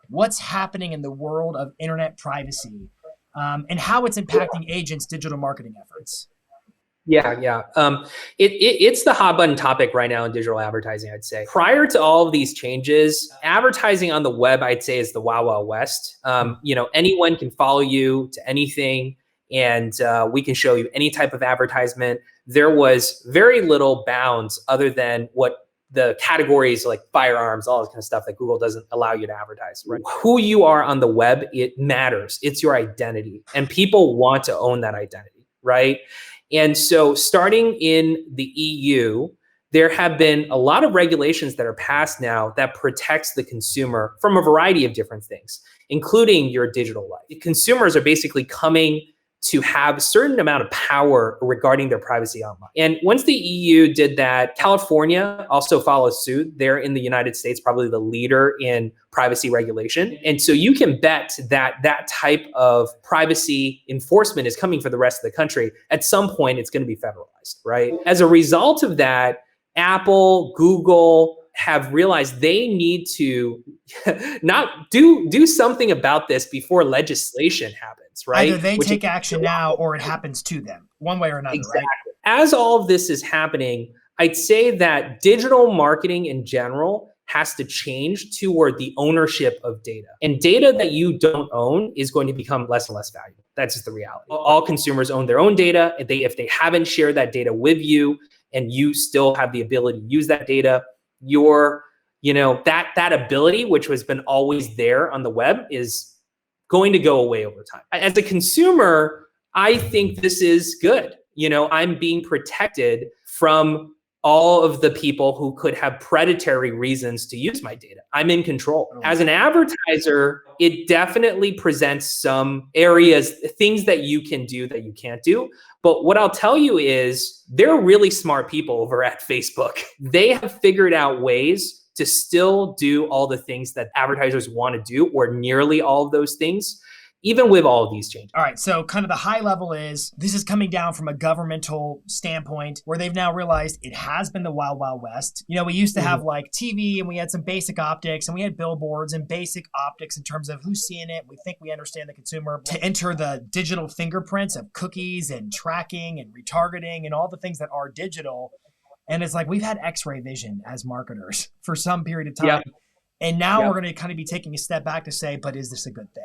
what's happening in the world of internet privacy, and how it's impacting agents' digital marketing efforts. Yeah. It's the hot button topic right now in digital advertising, I'd say. Prior to all of these changes, advertising on the web, I'd say, is the wild, wild west. Anyone can follow you to anything, and we can show you any type of advertisement. There was very little bounds other than what the categories like firearms, all this kind of stuff that Google doesn't allow you to advertise, right? Who you are on the web, it matters. It's your identity, and people want to own that identity, right? And so starting in the EU, there have been a lot of regulations that are passed now that protects the consumer from a variety of different things, including your digital life. Consumers are basically coming to have a certain amount of power regarding their privacy online. And once the EU did that, California also follows suit. They're in the United States, probably the leader in privacy regulation. And so you can bet that that type of privacy enforcement is coming for the rest of the country. At some point, it's going to be federalized, right? As a result of that, Apple, Google have realized they need to not do something about this before legislation happens, right? Either they take action now or it happens to them, one way or another, exactly. right? As all of this is happening, I'd say that digital marketing in general has to change toward the ownership of data. And data that you don't own is going to become less and less valuable. That's just the reality. All consumers own their own data. If they haven't shared that data with you and you still have the ability to use that data, that ability, which has been always there on the web, is going to go away over time. As a consumer, I think this is good. I'm being protected from all of the people who could have predatory reasons to use my data. I'm in control. As an advertiser, it definitely presents some areas, things that you can do that you can't do. But what I'll tell you is they're really smart people over at Facebook. They have figured out ways to still do all the things that advertisers want to do, or nearly all of those things, even with all of these changes. All right, so kind of the high level is this is coming down from a governmental standpoint where they've now realized it has been the wild, wild west. We used to have like TV and we had some basic optics and we had billboards and basic optics in terms of who's seeing it. We think we understand the consumer. To enter the digital fingerprints of cookies and tracking and retargeting and all the things that are digital. And it's like we've had X-ray vision as marketers for some period of time. Yep. And now we're going to kind of be taking a step back to say, but is this a good thing?